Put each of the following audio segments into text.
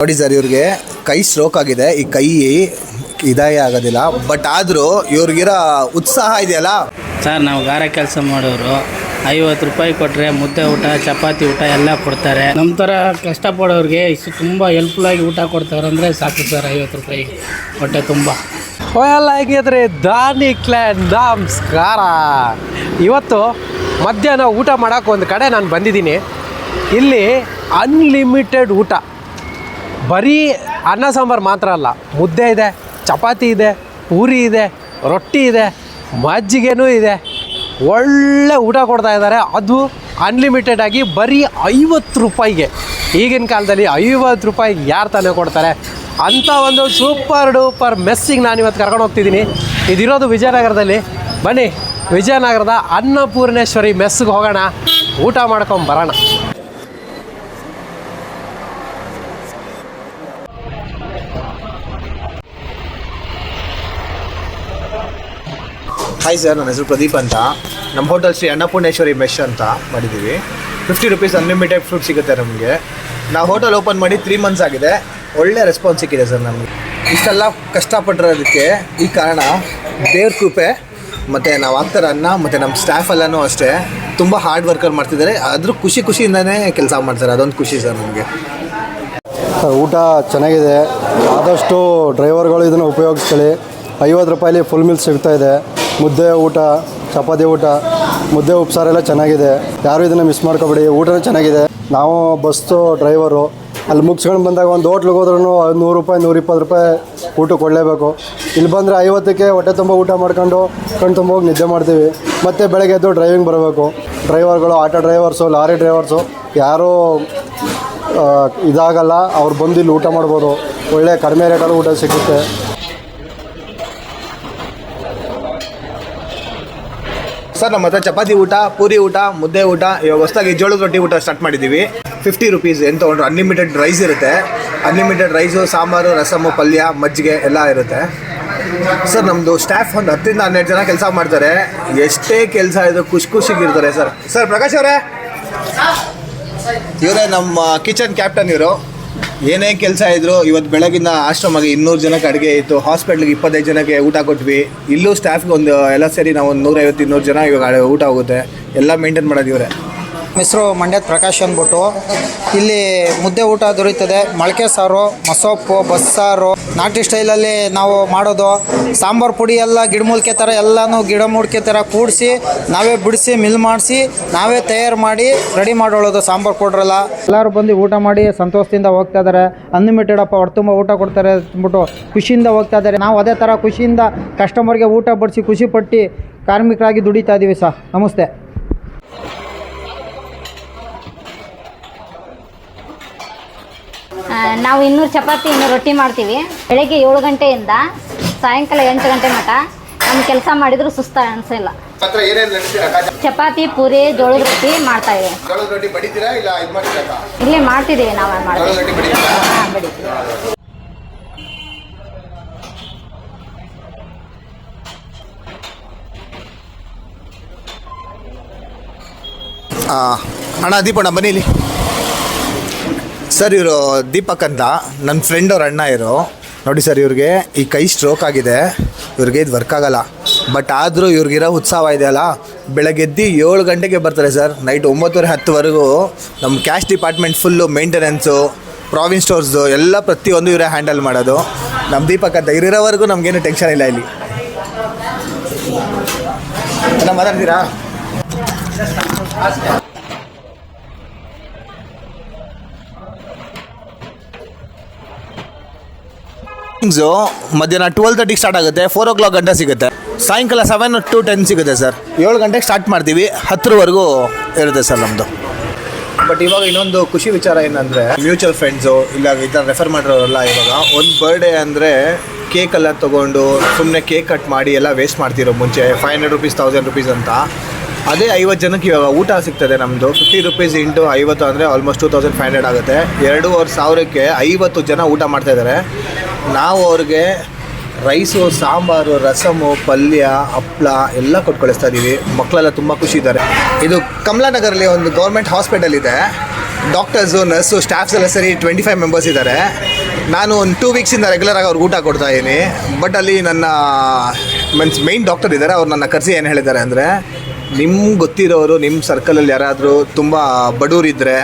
ನೋಡಿ ಸರ್, ಇವ್ರಿಗೆ ಕೈ ಸ್ಟ್ರೋಕ್ ಆಗಿದೆ. ಈ ಕೈ ಇದಾಯ ಆಗೋದಿಲ್ಲ, ಬಟ್ ಆದರೂ ಇವ್ರಿಗಿರೋ ಉತ್ಸಾಹ ಇದೆಯಲ್ಲ ಸರ್. ನಾವು ಗಾರೆ ಕೆಲಸ ಮಾಡೋರು 50 ರೂಪಾಯಿ ಕೊಟ್ಟರೆ ಮುದ್ದೆ ಊಟ, ಚಪಾತಿ ಊಟ ಎಲ್ಲ ಕೊಡ್ತಾರೆ. ನಮ್ಮ ಥರ ಕಷ್ಟಪಡೋರಿಗೆ ಇಷ್ಟು ತುಂಬ ಹೆಲ್ಪ್ಫುಲ್ಲಾಗಿ ಊಟ ಕೊಡ್ತಾರೆ ಅಂದರೆ ಸಾಕು ಸರ್. 50 ರೂಪಾಯಿಗೆ ಹೊಟ್ಟೆ ತುಂಬ ಹೇಗಿದ್ರೆ ದಾನಿ ಕ್ಲಾನ್ ನಮಸ್ಕಾರ. ಇವತ್ತು ಮಧ್ಯಾಹ್ನ ಊಟ ಮಾಡೋಕೆ ಒಂದು ಕಡೆ ನಾನು ಬಂದಿದ್ದೀನಿ. ಇಲ್ಲಿ ಅನ್ಲಿಮಿಟೆಡ್ ಊಟ, ಬರೀ ಅನ್ನ ಸಾಂಬಾರು ಮಾತ್ರ ಅಲ್ಲ, ಮುದ್ದೆ ಇದೆ, ಚಪಾತಿ ಇದೆ, ಪೂರಿ ಇದೆ, ರೊಟ್ಟಿ ಇದೆ, ಮಜ್ಜಿಗೆನೂ ಇದೆ. ಒಳ್ಳೆ ಊಟ ಕೊಡ್ತಾ ಇದ್ದಾರೆ, ಅದು ಅನ್ಲಿಮಿಟೆಡ್ ಆಗಿ ಬರೀ 50 ರೂಪಾಯಿಗೆ. ಈಗಿನ ಕಾಲದಲ್ಲಿ 50 ರೂಪಾಯಿಗೆ ಯಾರು ತಾನೇ ಕೊಡ್ತಾರೆ? ಅಂಥ ಒಂದು ಸೂಪರ್ ಡೂಪರ್ ಮೆಸ್ಸಿಗೆ ನಾನು ಇವತ್ತು ಕರ್ಕೊಂಡು ಹೋಗ್ತಿದ್ದೀನಿ. ಇದಿರೋದು ವಿಜಯನಗರದಲ್ಲಿ. ಬನ್ನಿ, ವಿಜಯನಗರದ ಅನ್ನಪೂರ್ಣೇಶ್ವರಿ ಮೆಸ್ಸಿಗೆ ಹೋಗೋಣ, ಊಟ ಮಾಡ್ಕೊಂಡು ಬರೋಣ. ಹಾಯ್ ಸರ್, ನನ್ನ ಹೆಸರು ಪ್ರದೀಪ್ ಅಂತ. ನಮ್ಮ ಹೋಟೆಲ್ ಶ್ರೀ ಅನ್ನಪೂರ್ಣೇಶ್ವರಿ ಮೆಶ್ ಅಂತ ಮಾಡಿದ್ದೀವಿ. 50 ರೂಪೀಸ್ ಅನ್ಲಿಮಿಟೆಡ್ ಫುಡ್ ಸಿಗುತ್ತೆ ನಮಗೆ. ನಾವು ಹೋಟೆಲ್ ಓಪನ್ ಮಾಡಿ 3 ಮಂತ್ಸ್ ಆಗಿದೆ. ಒಳ್ಳೆ ರೆಸ್ಪಾನ್ಸ್ ಸಿಕ್ಕಿದೆ ಸರ್ ನಮಗೆ. ಇಷ್ಟೆಲ್ಲ ಕಷ್ಟಪಟ್ಟಿರೋದಕ್ಕೆ ಈ ಕಾರಣ ದೇವ್ರ ಕೃಪೆ, ಮತ್ತು ನಾವು ಆಗ್ತಾರ ಅನ್ನ, ಮತ್ತು ನಮ್ಮ ಸ್ಟಾಫ್ ಎಲ್ಲನೂ ಅಷ್ಟೇ ತುಂಬ ಹಾರ್ಡ್ ವರ್ಕರ್ ಮಾಡ್ತಿದ್ದಾರೆ. ಆದರೂ ಖುಷಿಯಿಂದನೇ ಕೆಲಸ ಮಾಡ್ತಾರೆ, ಅದೊಂದು ಖುಷಿ ಸರ್ ನಮಗೆ. ಊಟ ಚೆನ್ನಾಗಿದೆ. ಆದಷ್ಟು ಡ್ರೈವರ್ಗಳು ಇದನ್ನು ಉಪಯೋಗಿಸ್ಕೊಳ್ಳಿ. 50 ರೂಪಾಯಿಲಿ ಫುಲ್ ಮೀಲ್ಸ್ ಸಿಗ್ತಾಯಿದೆ. ಮುದ್ದೆ ಊಟ, ಚಪಾತಿ ಊಟ, ಮುದ್ದೆ ಉಪ್ಸಾರೆಲ್ಲ ಚೆನ್ನಾಗಿದೆ. ಯಾರು ಇದನ್ನು ಮಿಸ್ ಮಾಡ್ಕೊಬೇಡಿ. ಊಟನೂ ಚೆನ್ನಾಗಿದೆ. ನಾವು ಬಸ್ಸು ಡ್ರೈವರು ಅಲ್ಲಿ ಮುಗಿಸ್ಕೊಂಡು ಬಂದಾಗ ಒಂದು ಹೋಟ್ಲಿಗೆ ಹೋದ್ರೂ 100 ರೂಪಾಯಿ 120 ರೂಪಾಯಿ ಊಟ ಕೊಡಲೇಬೇಕು. ಇಲ್ಲಿ ಬಂದರೆ 50ಕ್ಕೆ ಹೊಟ್ಟೆ ತುಂಬ ಊಟ ಮಾಡ್ಕೊಂಡು ಕಣ್ಣು ತುಂಬ ಹೋಗಿ ನಿದ್ದೆ ಮಾಡ್ತೀವಿ. ಮತ್ತು ಬೆಳಗ್ಗೆ ಎದ್ದು ಡ್ರೈವಿಂಗ್ ಬರಬೇಕು. ಡ್ರೈವರ್ಗಳು, ಆಟೋ ಡ್ರೈವರ್ಸು, ಲಾರಿ ಡ್ರೈವರ್ಸು ಯಾರೂ ಇದಾಗಲ್ಲ. ಅವ್ರು ಬಂದು ಇಲ್ಲಿ ಊಟ ಮಾಡ್ಬೋದು. ಒಳ್ಳೆ ಕಡಿಮೆ ರೇಟಲ್ಲಿ ಊಟ ಸಿಗುತ್ತೆ. ಸರ್, ನಮ್ಮ ಹತ್ರ ಚಪಾತಿ ಊಟ, ಪೂರಿ ಊಟ, ಮುದ್ದೆ ಊಟ, ಇವಾಗ ಹೊಸದಾಗಿ ಜೋಳದ ರೊಟ್ಟಿ ಊಟ ಸ್ಟಾರ್ಟ್ ಮಾಡಿದ್ದೀವಿ. 50 ರೂಪೀಸ್ ಏನು ತೊಗೊಂಡ್ರು ಅನ್ಲಿಮಿಟೆಡ್ ರೈಸ್ ಇರುತ್ತೆ. ಅನ್ಲಿಮಿಟೆಡ್ ರೈಸು, ಸಾಂಬಾರು, ರಸಮು, ಪಲ್ಯ, ಮಜ್ಜಿಗೆ ಎಲ್ಲ ಇರುತ್ತೆ. ಸರ್, ನಮ್ಮದು ಸ್ಟಾಫ್ ಒಂದು 10 ರಿಂದ 12 ಜನ ಕೆಲಸ ಮಾಡ್ತಾರೆ. ಎಷ್ಟೇ ಕೆಲಸ ಇದು ಖುಷಿಗಿರ್ತಾರೆ ಸರ್. ಸರ್, ಪ್ರಕಾಶ್ ಅವರೇ, ಇವರೇ ನಮ್ಮ ಕಿಚನ್ ಕ್ಯಾಪ್ಟನ್. ಇವರು ಏನೇ ಕೆಲಸ ಇದ್ದರು, ಇವತ್ತು ಬೆಳಗಿನ ಆಶ್ರಮಗೆ 200 ಜನಕ್ಕೆ ಅಡುಗೆ ಇತ್ತು. ಹಾಸ್ಪಿಟ್ಲಿಗೆ 25 ಜನಕ್ಕೆ ಊಟ ಕೊಟ್ವಿ. ಇಲ್ಲೂ ಸ್ಟಾಫ್ಗೆ ಒಂದು ಎಲ್ಲ ಸೇರಿ ನಾವು ಒಂದು 150-200 ಜನ ಇವಾಗ ಊಟ ಹೋಗುತ್ತೆ. ಎಲ್ಲ ಮೇಂಟೈನ್ ಮಾಡೋದು ಇವರೇ. ಹೆಸರು ಮಂಡ್ಯದ ಪ್ರಕಾಶ್ ಅಂದ್ಬಿಟ್ಟು. ಇಲ್ಲಿ ಮುದ್ದೆ ಊಟ ದೊರೀತದೆ. ಮೊಳಕೆ ಸಾರು, ಮಸೊಪ್ಪು, ಬಸ್ಸಾರು, ನಾಟಿ ಸ್ಟೈಲಲ್ಲಿ ನಾವು ಮಾಡೋದು. ಸಾಂಬಾರು ಪುಡಿ ಎಲ್ಲ ಗಿಡಮೂಲಿಕೆ ಥರ ಎಲ್ಲನೂ ಗಿಡಮೂಲಿಕೆ ಥರ ಕೂಡಿಸಿ ನಾವೇ ಬಿಡಿಸಿ ಮಿಲ್ ಮಾಡಿಸಿ ನಾವೇ ತಯಾರು ಮಾಡಿ ರೆಡಿ ಮಾಡೋದು. ಸಾಂಬಾರು ಪೌಡ್ರೆಲ್ಲ ಎಲ್ಲರೂ ಬಂದು ಊಟ ಮಾಡಿ ಸಂತೋಷದಿಂದ ಹೋಗ್ತಾ ಇದ್ದಾರೆ. ಅನ್ಲಿಮಿಟೆಡ್ ಅಪ್ಪ, ಹೊಟ್ಟೆ ತುಂಬ ಊಟ ಕೊಡ್ತಾರೆ ಅಂದ್ಬಿಟ್ಟು ಖುಷಿಯಿಂದ ಹೋಗ್ತಾ ಇದ್ದಾರೆ. ನಾವು ಅದೇ ಥರ ಖುಷಿಯಿಂದ ಕಸ್ಟಮರ್ಗೆ ಊಟ ಬಡಿಸಿ ಖುಷಿಪಟ್ಟು ಕಾರ್ಮಿಕರಾಗಿ ದುಡಿತಾ ಇದ್ದೀವಿ ಸರ್. ನಮಸ್ತೆ. ನಾವು 200 ಚಪಾತಿ 200 ರೊಟ್ಟಿ ಮಾಡ್ತೀವಿ. ಬೆಳಗ್ಗೆ 7 ಗಂಟೆಯಿಂದ ಸಾಯಂಕಾಲ 8 ಗಂಟೆ ಮಟ ನಮ್ಮ ಕೆಲಸ ಮಾಡಿದ್ರು ಸುಸ್ತ ಅನಿಸಿಲ್ಲ. ಚಪಾತಿ, ಪೂರಿ, ಜೋಳದ ರೊಟ್ಟಿ ಮಾಡ್ತಾ ಇದ್ದೀವಿ. ಇಲ್ಲೇ ಮಾಡ್ತಿದ್ದೀವಿ, ನಾವು ಮಾಡ್ತೀವಿ. ಅಣ್ಣ, ದೀಪಣ್ಣ ಬನ್ನಿ ಇಲ್ಲಿ. ಸರ್, ಇವರು ದೀಪಕ್ ಅಂತ ನನ್ನ ಫ್ರೆಂಡ್ ಅವ್ರ ಅಣ್ಣ. ಇವರು ನೋಡಿ ಸರ್, ಇವ್ರಿಗೆ ಈ ಕೈ ಸ್ಟ್ರೋಕ್ ಆಗಿದೆ. ಇವ್ರಿಗೆ ಇದು ವರ್ಕ್ ಆಗಲ್ಲ, ಬಟ್ ಆದರೂ ಇವ್ರಿಗಿರೋ ಉತ್ಸಾಹ ಇದೆಯಲ್ಲ, ಬೆಳಗ್ಗೆದ್ದು 7 ಗಂಟೆಗೆ ಬರ್ತಾರೆ ಸರ್. ನೈಟ್ 9:30-10ವರೆಗೂ ನಮ್ಮ cash department full maintenance, province stores ಎಲ್ಲ ಪ್ರತಿಯೊಂದು ಇವರೇ ಹ್ಯಾಂಡಲ್ ಮಾಡೋದು. ನಮ್ಮ ದೀಪಕ್ ಅಂತ ಇರೋವರೆಗೂ ನಮಗೇನು ಟೆನ್ಷನ್ ಇಲ್ಲ. ಇಲ್ಲಿ ಅಣ್ಣ ಮಾತಾಡ್ತೀರಾ? ಮಧ್ಯಾಹ್ನ 12:30 ಸ್ಟಾರ್ಟ್ ಆಗುತ್ತೆ. 4 o'clock ಗಂಟೆ ಸಿಗುತ್ತೆ. ಸಾಯಂಕಾಲ 7 to 10 ಸಿಗುತ್ತೆ ಸರ್. 7 ಗಂಟೆಗೆ ಸ್ಟಾರ್ಟ್ ಮಾಡ್ತೀವಿ, 10ರವರೆಗೂ ಇರುತ್ತೆ ಸರ್ ನಮ್ಮದು. ಬಟ್ ಇವಾಗ ಇನ್ನೊಂದು ಖುಷಿ ವಿಚಾರ ಏನಂದರೆ, ಮ್ಯೂಚುವಲ್ ಫ್ರೆಂಡ್ಸು ಇಲ್ಲ ಈ ಥರ ರೆಫರ್ ಮಾಡಿರೋರೆಲ್ಲ ಇವಾಗ ಒಂದು ಬರ್ಡೇ ಅಂದರೆ ಕೇಕೆಲ್ಲ ತೊಗೊಂಡು ಸುಮ್ಮನೆ ಕೇಕ್ ಕಟ್ ಮಾಡಿ ಎಲ್ಲ ವೇಸ್ಟ್ ಮಾಡ್ತಿರೋ ಮುಂಚೆ 500 ರೂಪೀಸ್ 1000 ರೂಪೀಸ್ ಅಂತ. ಅದೇ 50 ಜನಕ್ಕೆ ಇವಾಗ ಊಟ ಸಿಗ್ತದೆ ನಮ್ಮದು. 50 ರೂಪೀಸ್ ಇಂಟು 50 ಅಂದರೆ ಆಲ್ಮೋಸ್ಟ್ 2500 ಆಗುತ್ತೆ. 2500ಕ್ಕೆ 50 ಜನ ಊಟ ಮಾಡ್ತಾಯಿದ್ದಾರೆ. ನಾವು ಅವ್ರಿಗೆ ರೈಸು, ಸಾಂಬಾರು, ರಸಮು, ಪಲ್ಯ, ಹಪ್ಪಳ ಎಲ್ಲ ಕೊಟ್ಟು ಕಳಿಸ್ತಾ ಇದ್ದೀವಿ. ಮಕ್ಕಳೆಲ್ಲ ತುಂಬ ಖುಷಿ ಇದ್ದಾರೆ. ಇದು ಕಮಲಾನಗರಲ್ಲಿ ಒಂದು ಗೌರ್ಮೆಂಟ್ ಹಾಸ್ಪಿಟಲ್ ಇದೆ. ಡಾಕ್ಟರ್ಸು ನರ್ಸು ಸ್ಟಾಫ್ಸ್ ಎಲ್ಲ ಸರಿ 25 ಮೆಂಬರ್ಸ್ ಇದ್ದಾರೆ. ನಾನು ಒಂದು 2 ವೀಕ್ಸಿಂದ ರೆಗ್ಯುಲರಾಗಿ ಅವ್ರಿಗೆ ಊಟ ಕೊಡ್ತಾಯಿದ್ದೀನಿ. ಬಟ್ ಅಲ್ಲಿ ನನ್ನ ಮೇಯ್ನ್ ಡಾಕ್ಟರ್ ಇದ್ದಾರೆ. ಅವ್ರು ನನ್ನ ಕರೆಸಿ ಏನು ಹೇಳಿದ್ದಾರೆ ಅಂದರೆ, ನಿಮ್ಗೆ ಗೊತ್ತಿರೋರು ನಿಮ್ಮ ಸರ್ಕಲಲ್ಲಿ ಯಾರಾದರೂ ತುಂಬ ಬಡವರಿದ್ದರೆ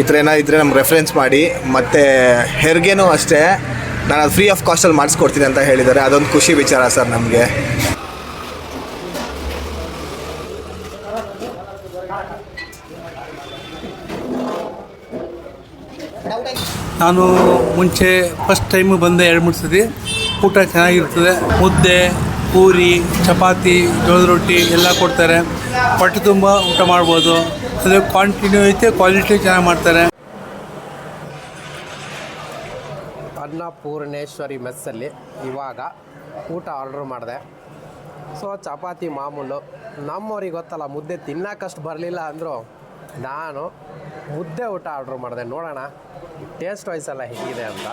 ಈ ಥರ ಏನಾದಿದ್ದರೆ ನಮ್ಗೆ ರೆಫರೆನ್ಸ್ ಮಾಡಿ, ಮತ್ತು ಹೆರಿಗೆನೂ ಅಷ್ಟೇ ನಾನು ಅದು ಫ್ರೀ ಆಫ್ ಕಾಸ್ಟಲ್ಲಿ ಮಾಡಿಸ್ಕೊಡ್ತೀನಿ ಅಂತ ಹೇಳಿದ್ದಾರೆ. ಅದೊಂದು ಖುಷಿ ವಿಚಾರ ಸರ್ ನಮಗೆ. ನಾನು ಮುಂಚೆ ಫಸ್ಟ್ ಟೈಮು ಬಂದೆ 2-3 ಸತಿ. ಊಟ ಚೆನ್ನಾಗಿರ್ತದೆ. ಮುದ್ದೆ, ಪೂರಿ, ಚಪಾತಿ, ಜೋಳದ ರೊಟ್ಟಿ ಎಲ್ಲ ಕೊಡ್ತಾರೆ. ಹೊಟ್ಟೆ ತುಂಬ ಊಟ ಮಾಡ್ಬೋದು. ಅದು ಕ್ವಾಂಟಿಟಿ ಐತೆ, ಕ್ವಾಲಿಟಿ ಚೆನ್ನಾಗಿ ಮಾಡ್ತಾರೆ. ಅನ್ನಪೂರ್ಣೇಶ್ವರಿ ಮೆಸ್ಸಲ್ಲಿ ಇವಾಗ ಊಟ ಆರ್ಡ್ರ್ ಮಾಡಿದೆ. ಸೊ ಚಪಾತಿ ಮಾಮೂಲು. ನಮ್ಮವ್ರಿಗೆ ಗೊತ್ತಲ್ಲ, ಮುದ್ದೆ ತಿನ್ನೋಕ್ಕಷ್ಟು ಬರಲಿಲ್ಲ ಅಂದರು ನಾನು ಮುದ್ದೆ ಊಟ ಆರ್ಡ್ರ್ ಮಾಡಿದೆ. ನೋಡೋಣ ಟೇಸ್ಟ್ ವೈಸ್ ಎಲ್ಲ ಹೇಗಿದೆ ಅಂತ.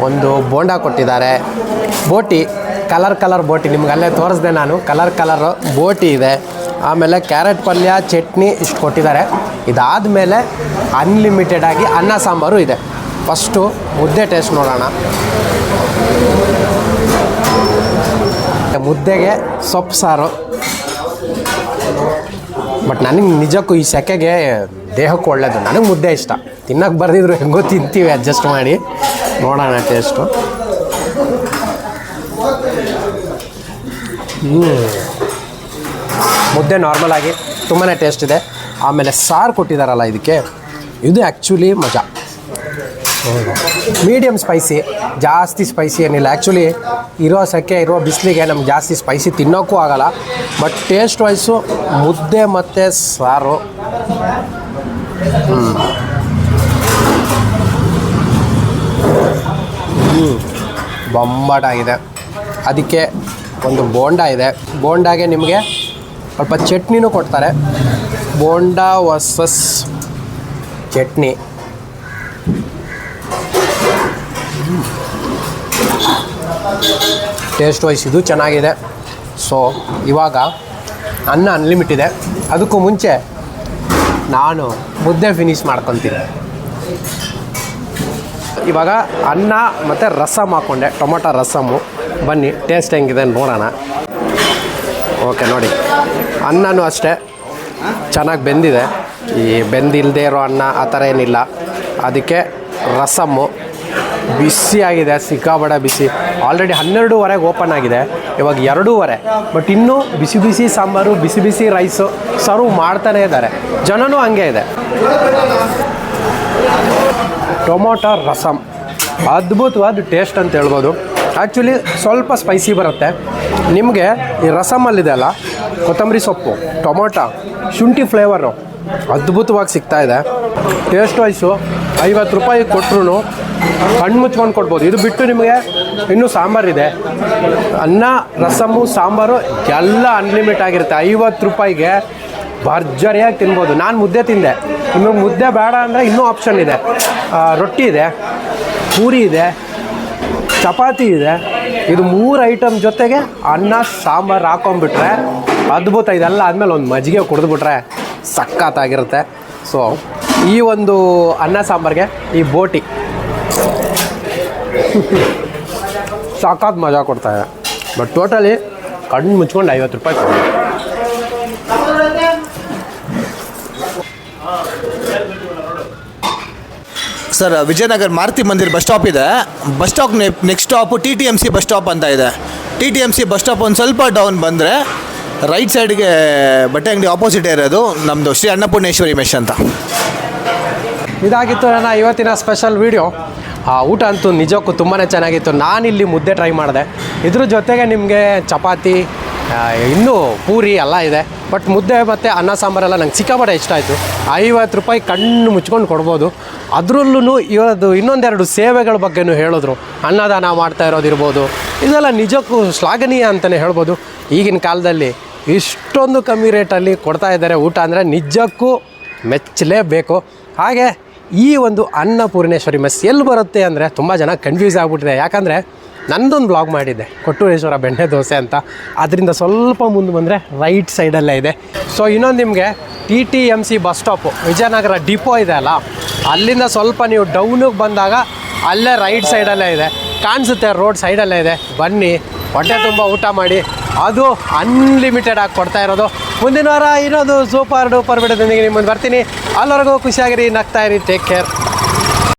ಒಂದು ಬೋಂಡ ಕೊಟ್ಟಿದ್ದಾರೆ, ಬೋಟಿ, ಕಲರ್ ಬೋಟಿ. ನಿಮ್ಗೆ ಅಲ್ಲೇ ತೋರಿಸ್ದೆ ನಾನು. ಕಲರ್ ಬೋಟಿ ಇದೆ. ಆಮೇಲೆ ಕ್ಯಾರೆಟ್ ಪಲ್ಯ, ಚಟ್ನಿ ಇಷ್ಟು ಕೊಟ್ಟಿದ್ದಾರೆ. ಇದಾದಮೇಲೆ ಅನ್ಲಿಮಿಟೆಡ್ ಆಗಿ ಅನ್ನ ಸಾಂಬಾರು ಇದೆ. ಫಸ್ಟು ಮುದ್ದೆ ಟೇಸ್ಟ್ ನೋಡೋಣ. ಮುದ್ದೆಗೆ ಸೊಪ್ಪು ಸಾರು. ಬಟ್ ನನಗೆ ನಿಜಕ್ಕೂ ಈ ಸೆಕೆಗೆ ದೇಹಕ್ಕೂ ಒಳ್ಳೆಯದು. ನನಗೆ ಮುದ್ದೆ ಇಷ್ಟ. ತಿನ್ನೋಕ್ಕೆ ಬರ್ದಿದ್ರು ಹೆಂಗೋ ತಿಂತೀವಿ ಅಡ್ಜಸ್ಟ್ ಮಾಡಿ. ನೋಡೋಣ ಟೇಸ್ಟು. ಮುದ್ದೆ ನಾರ್ಮಲಾಗಿ ತುಂಬಾ ಟೇಸ್ಟ್ ಇದೆ. ಆಮೇಲೆ ಸಾರು ಕೊಟ್ಟಿದ್ದಾರಲ್ಲ ಇದಕ್ಕೆ, ಇದು ಆ್ಯಕ್ಚುಲಿ ಮಜಾ. ಮೀಡಿಯಮ್ ಸ್ಪೈಸಿ, ಜಾಸ್ತಿ ಸ್ಪೈಸಿ ಏನಿಲ್ಲ. ಆ್ಯಕ್ಚುಲಿ ಇರೋ ಸೆಕೆ, ಇರೋ ಬಿಸಿಲಿಗೆ ನಮ್ಗೆ ಜಾಸ್ತಿ ಸ್ಪೈಸಿ ತಿನ್ನೋಕ್ಕೂ ಆಗೋಲ್ಲ. ಬಟ್ ಟೇಸ್ಟ್ ವೈಸು ಮುದ್ದೆ ಮತ್ತು ಸಾರು ಬೊಂಬಾಟಾಗಿದೆ. ಅದಕ್ಕೆ ಒಂದು ಬೋಂಡ ಇದೆ. ಬೋಂಡಾಗೆ ನಿಮಗೆ ಸ್ವಲ್ಪ ಚಟ್ನಿನೂ ಕೊಡ್ತಾರೆ. Bonda versus chutney. Taste wise ಇದು ಚೆನ್ನಾಗಿದೆ. ಸೊ ಇವಾಗ ಅನ್ನ ಅನ್ಲಿಮಿಟ್ ಇದೆ. ಅದಕ್ಕೂ ಮುಂಚೆ ನಾನು ಮುದ್ದೆ ಫಿನಿಷ್ ಮಾಡ್ಕೊತೀನಿ. ಇವಾಗ ಅನ್ನ ಮತ್ತು ರಸಮ್ ಹಾಕ್ಕೊಂಡೆ, ಟೊಮೊಟೊ ರಸಮ್ಮು. ಬನ್ನಿ ಟೇಸ್ಟ್ ಹೆಂಗಿದೆ ನೋಡೋಣ. ಓಕೆ ನೋಡಿ, ಅನ್ನನೂ ಅಷ್ಟೇ ಚೆನ್ನಾಗಿ ಬೆಂದಿದೆ. ಈ ಬೆಂದಿಲ್ಲದೆ ಇರೋ ಅನ್ನ ಆ ಥರ ಏನಿಲ್ಲ. ಅದಕ್ಕೆ ರಸಮ್ಮು ಬಿಸಿಯಾಗಿದೆ, ಸಿಕ್ಕಾಬಡ ಬಿಸಿ. ಆಲ್ರೆಡಿ 12:30 ಓಪನ್ ಆಗಿದೆ, ಇವಾಗ 2:30. ಬಟ್ ಇನ್ನೂ ಬಿಸಿ ಬಿಸಿ ಸಾಂಬಾರು, ಬಿಸಿ ಬಿಸಿ ರೈಸು ಸರ್ವ್ ಮಾಡ್ತಾನೇ ಇದ್ದಾರೆ. ಜನನೂ ಹಂಗೆ ಇದೆ. ಟೊಮೊಟೊ ರಸಮ್ ಅದ್ಭುತವಾದ ಟೇಸ್ಟ್ ಅಂತ ಹೇಳ್ಬೋದು. ಆ್ಯಕ್ಚುಲಿ ಸ್ವಲ್ಪ ಸ್ಪೈಸಿ ಬರುತ್ತೆ. ನಿಮಗೆ ಈ ರಸಮಲ್ಲಿದೆ ಅಲ್ಲ, ಕೊತ್ತಂಬರಿ ಸೊಪ್ಪು, ಟೊಮೊಟೊ, ಶುಂಠಿ ಫ್ಲೇವರು ಅದ್ಭುತವಾಗಿ ಸಿಗ್ತಾಯಿದೆ. ಟೇಸ್ಟ್ ವೈಸು 50 ರೂಪಾಯಿ ಕೊಟ್ಟರು ಕಣ್ಣು ಮುಚ್ಕೊಂಡು ಕೊಡ್ಬೋದು. ಇದು ಬಿಟ್ಟು ನಿಮಗೆ ಇನ್ನೂ ಸಾಂಬಾರಿದೆ. ಅನ್ನ, ರಸಮ್ಮು, ಸಾಂಬಾರು ಎಲ್ಲ ಅನ್ಲಿಮಿಟ್ ಆಗಿರುತ್ತೆ. 50 ರೂಪಾಯಿಗೆ ಭರ್ಜರಿಯಾಗಿ ತಿನ್ಬೋದು. ನಾನು ಮುದ್ದೆ ತಿಂದೆ. ನಿಮಗೆ ಮುದ್ದೆ ಬೇಡ ಅಂದರೆ ಇನ್ನೂ ಆಪ್ಷನ್ ಇದೆ. ರೊಟ್ಟಿ ಇದೆ, ಪೂರಿ ಇದೆ, ಚಪಾತಿ ಇದೆ. ಇದು 3 ಐಟಮ್ ಜೊತೆಗೆ ಅನ್ನ ಸಾಂಬಾರು ಹಾಕೊಂಡ್ಬಿಟ್ರೆ ಅದ್ಭುತ. ಇದೆಲ್ಲ ಆದಮೇಲೆ ಒಂದು ಮಜ್ಜಿಗೆ ಕುಡಿದ್ಬಿಟ್ರೆ ಸಖತ್ತಾಗಿರುತ್ತೆ. ಸೊ ಈ ಒಂದು ಅನ್ನ ಸಾಂಬಾರಿಗೆ ಈ ಬೋಟಿ ಸಾಕಾದ ಮಜಾ ಕೊಡ್ತಾಯಿದೆ. ಬಟ್ ಟೋಟಲಿ ಕಣ್ಣು ಮುಚ್ಕೊಂಡು 50 ರೂಪಾಯಿ ಕೊಡಿ. ಸರ್, ವಿಜಯನಗರ ಮಾರುತಿ ಮಂದಿರ್ ಬಸ್ ಸ್ಟಾಪ್ ಇದೆ. Bus stop next stop TTMC bus stop ಅಂತ ಇದೆ. TTMC ಬಸ್ ಸ್ಟಾಪ್ ಒಂದು ಸ್ವಲ್ಪ ಡೌನ್ ಬಂದರೆ ರೈಟ್ ಸೈಡ್ಗೆ ಬಟ್ಟೆ ಅಂಗಡಿ ಆಪೋಸಿಟ್ ಇರೋದು ನಮ್ಮದು ಶ್ರೀ ಅನ್ನಪೂರ್ಣೇಶ್ವರಿ ಮೆಶ್ ಅಂತ. ಇದಾಗಿತ್ತು ನನ್ನ ಇವತ್ತಿನ ಸ್ಪೆಷಲ್ ವೀಡಿಯೋ. ಊಟ ಅಂತೂ ನಿಜಕ್ಕೂ ತುಂಬಾ ಚೆನ್ನಾಗಿತ್ತು. ನಾನಿಲ್ಲಿ ಮುದ್ದೆ ಟ್ರೈ ಮಾಡಿದೆ. ಇದ್ರ ಜೊತೆಗೆ ನಿಮಗೆ ಚಪಾತಿ, ಇನ್ನೂ ಪೂರಿ ಎಲ್ಲ ಇದೆ. ಬಟ್ ಮುದ್ದೆ ಮತ್ತು ಅನ್ನ ಸಾಂಬಾರೆಲ್ಲ ನಂಗೆ ಸಿಕ್ಕಾಪಟ್ಟೆ ಇಷ್ಟ ಆಯಿತು. 50 ರೂಪಾಯಿ ಕಣ್ಣು ಮುಚ್ಕೊಂಡು ಕೊಡ್ಬೋದು. ಅದರಲ್ಲೂ ಇವತ್ತು ಇನ್ನೊಂದೆರಡು ಸೇವೆಗಳ ಬಗ್ಗೆನೂ ಹೇಳಿದ್ರು. ಅನ್ನದಾನ ಮಾಡ್ತಾ ಇರೋದಿರ್ಬೋದು, ಇದೆಲ್ಲ ನಿಜಕ್ಕೂ ಶ್ಲಾಘನೀಯ ಅಂತಲೇ ಹೇಳ್ಬೋದು. ಈಗಿನ ಕಾಲದಲ್ಲಿ ಇಷ್ಟೊಂದು ಕಮ್ಮಿ ರೇಟಲ್ಲಿ ಕೊಡ್ತಾ ಇದ್ದಾರೆ ಊಟ ಅಂದರೆ ನಿಜಕ್ಕೂ ಮೆಚ್ಚಲೇಬೇಕು. ಹಾಗೆ ಈ ಒಂದು ಅನ್ನಪೂರ್ಣೇಶ್ವರಿ ಮೆಸ್ ಎಲ್ಲಿ ಬರುತ್ತೆ ಅಂದರೆ ತುಂಬ ಜನ ಕನ್ಫ್ಯೂಸ್ ಆಗಿಬಿಟ್ಟಿದೆ. ಯಾಕಂದರೆ ನಂದೊಂದು ಬ್ಲಾಗ್ ಮಾಡಿದ್ದೆ ಕೊಟ್ಟೂರೇಶ್ವರ ಬೆಣ್ಣೆ ದೋಸೆ ಅಂತ. ಅದರಿಂದ ಸ್ವಲ್ಪ ಮುಂದೆ ಬಂದರೆ ರೈಟ್ ಸೈಡಲ್ಲೇ ಇದೆ. ಸೊ ಇನ್ನೊಂದು ನಿಮಗೆ TTMC bus stop Vijayanagara depot ಇದೆ ಅಲ್ಲ, ಅಲ್ಲಿಂದ ಸ್ವಲ್ಪ ನೀವು ಡೌನಿಗೆ ಬಂದಾಗ ಅಲ್ಲೇ ರೈಟ್ ಸೈಡಲ್ಲೇ ಇದೆ, ಕಾಣಿಸುತ್ತೆ ರೋಡ್ ಸೈಡಲ್ಲೇ ಇದೆ. ಬನ್ನಿ, ಹೊಟ್ಟೆ ತುಂಬ ಊಟ ಮಾಡಿ. ಅದು ಅನ್ಲಿಮಿಟೆಡ್ ಆಗಿ ಕೊಡ್ತಾ ಇರೋದು. ಮುಂದಿನ ವಾರ ಇನ್ನೊಂದು ಸೂಪರ್ ಡೂಪರ್ ವಿಡಿಯೋದೊಂದಿಗೆ ನಿಮ್ಮ ಮುಂದೆ ಬರ್ತೀನಿ. ಅಲ್ಲಿವರೆಗೂ ಖುಷಿಯಾಗಿರಿ, ನಗ್ತಾ ಇರಿ, ಟೇಕ್ ಕೇರ್.